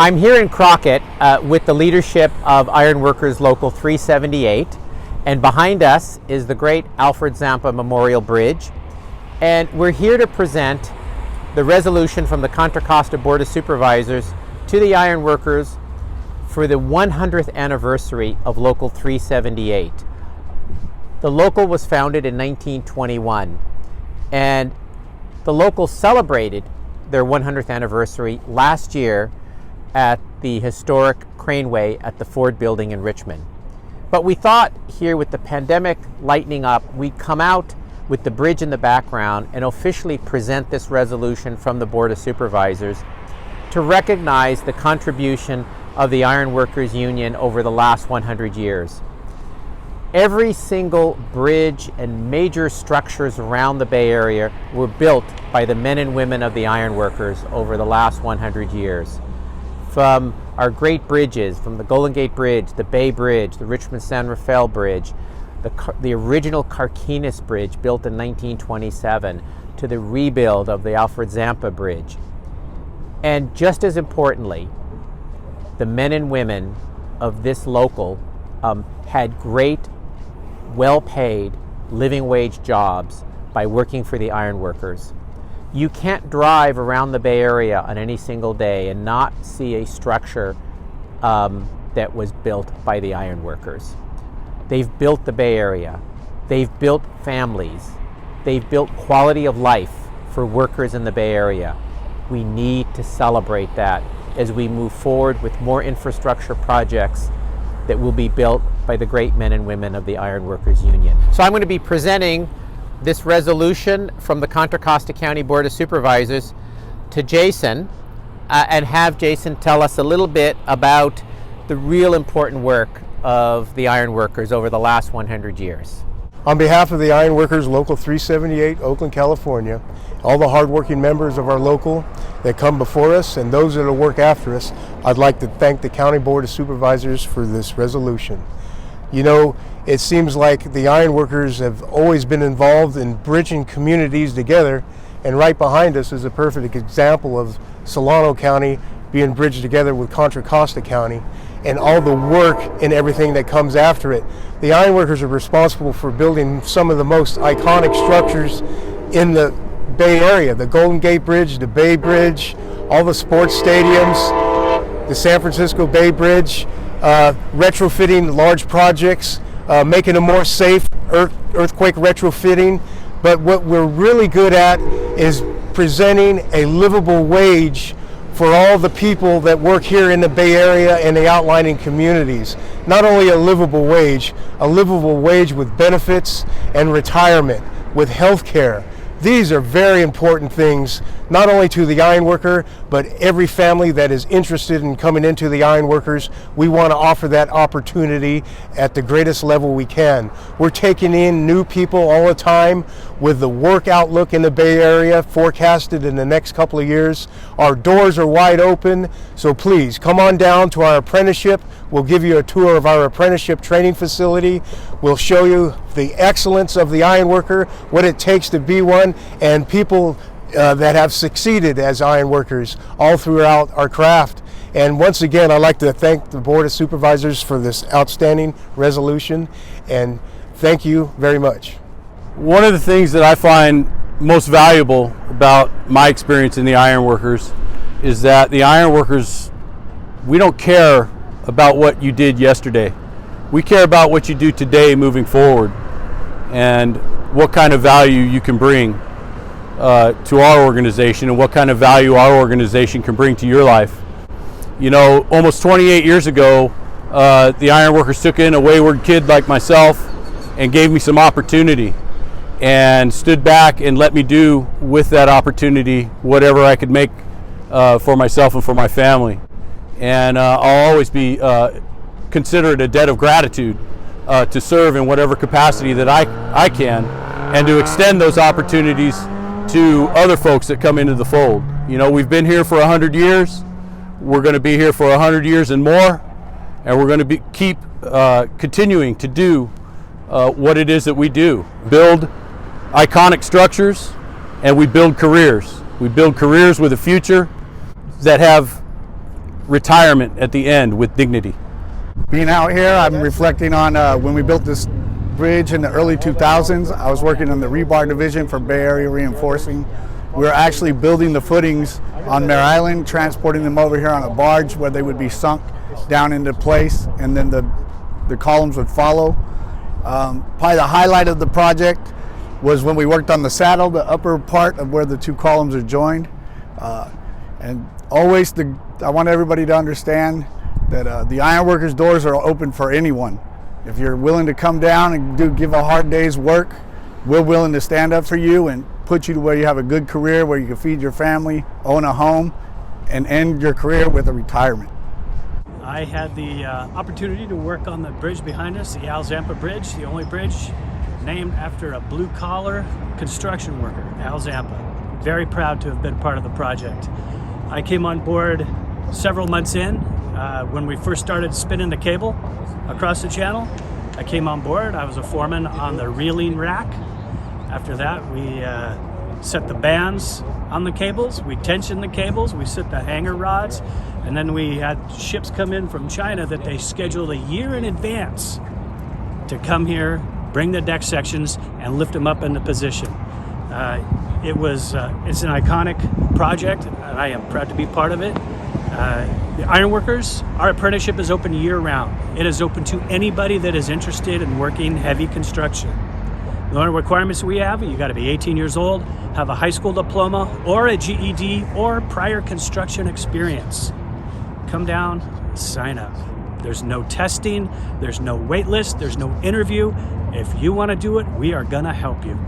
I'm here in Crockett with the leadership of Ironworkers Local 378, and behind us is the great Alfred Zampa Memorial Bridge, and we're here to present the resolution from the Contra Costa Board of Supervisors to the Ironworkers for the 100th anniversary of Local 378. The local was founded in 1921, and the local celebrated their 100th anniversary last year at the historic Craneway at the Ford Building in Richmond. But we thought here, with the pandemic lightening up, we'd come out with the bridge in the background and officially present this resolution from the Board of Supervisors to recognize the contribution of the Ironworkers Union over the last 100 years. Every single bridge and major structures around the Bay Area were built by the men and women of the ironworkers over the last 100 years. From our great bridges, from the Golden Gate Bridge, the Bay Bridge, the Richmond-San Rafael Bridge, the original Carquinez Bridge built in 1927, to the rebuild of the Alfred Zampa Bridge. And just as importantly, the men and women of this local had great, well-paid, living wage jobs by working for the ironworkers. You can't drive around the Bay Area on any single day and not see a structure that was built by the ironworkers. They've built the Bay Area. They've built families. They've built quality of life for workers in the Bay Area. We need to celebrate that as we move forward with more infrastructure projects that will be built by the great men and women of the Ironworkers Union. So I'm going to be presenting this resolution from the Contra Costa County Board of Supervisors to Jason and have Jason tell us a little bit about the real important work of the ironworkers over the last 100 years. On behalf of the Ironworkers Local 378, Oakland, California, all the hardworking members of our local that come before us and those that will work after us, I'd like to thank the County Board of Supervisors for this resolution. You know, it seems like the ironworkers have always been involved in bridging communities together, and right behind us is a perfect example of Solano County being bridged together with Contra Costa County, and all the work and everything that comes after it. The ironworkers are responsible for building some of the most iconic structures in the Bay Area: the Golden Gate Bridge, the Bay Bridge, all the sports stadiums, the San Francisco Bay Bridge, retrofitting large projects, making them more safe, earthquake retrofitting. But what we're really good at is presenting a livable wage for all the people that work here in the Bay Area and the outlying communities. Not only a livable wage with benefits and retirement, with health care. These are very important things, not only to the ironworker, but every family that is interested in coming into the ironworkers. We want to offer that opportunity at the greatest level we can. We're taking in new people all the time with the work outlook in the Bay Area forecasted in the next couple of years. Our doors are wide open, so please come on down to our apprenticeship. We'll give you a tour of our apprenticeship training facility. We'll show you the excellence of the ironworker, what it takes to be one, and people that have succeeded as ironworkers all throughout our craft. And once again, I'd like to thank the Board of Supervisors for this outstanding resolution, and thank you very much. One of the things that I find most valuable about my experience in the ironworkers is that the ironworkers, we don't care about what you did yesterday. We care about what you do today moving forward and what kind of value you can bring to our organization and what kind of value our organization can bring to your life. You know, almost 28 years ago, the ironworkers took in a wayward kid like myself and gave me some opportunity and stood back and let me do with that opportunity whatever I could make for myself and for my family. And I'll always be consider it a debt of gratitude to serve in whatever capacity that I can, and to extend those opportunities to other folks that come into the fold. You know, we've been here for 100 years. We're going to be here for 100 years and more, and we're going to keep continuing to do what it is that we do. Build iconic structures, and we build careers. We build careers with a future that have retirement at the end with dignity. Being out here, I'm reflecting on when we built this bridge in the early 2000s. I was working on the rebar division for Bay Area Reinforcing. We were actually building the footings on Mare Island, transporting them over here on a barge where they would be sunk down into place, and then the columns would follow. Probably the highlight of the project was when we worked on the saddle, the upper part of where the two columns are joined. And always, I want everybody to understand that the Ironworkers doors are open for anyone. If you're willing to come down and give a hard day's work, we're willing to stand up for you and put you to where you have a good career, where you can feed your family, own a home, and end your career with a retirement. I had the opportunity to work on the bridge behind us, the Al Zampa Bridge, the only bridge named after a blue-collar construction worker, Al Zampa. Very proud to have been part of the project. I came on board several months in when we first started spinning the cable across the channel. I came on board. I was a foreman on the reeling rack. After that, we set the bands on the cables, we tensioned the cables, we set the hanger rods, and then we had ships come in from China that they scheduled a year in advance to come here, bring the deck sections, and lift them up into position. It's an iconic project, and I am proud to be part of it. The Ironworkers, our apprenticeship is open year-round. It is open to anybody that is interested in working heavy construction. The only requirements we have, you got to be 18 years old, have a high school diploma or a GED or prior construction experience. Come down, sign up. There's no testing, there's no wait list, there's no interview. If you want to do it, we are going to help you.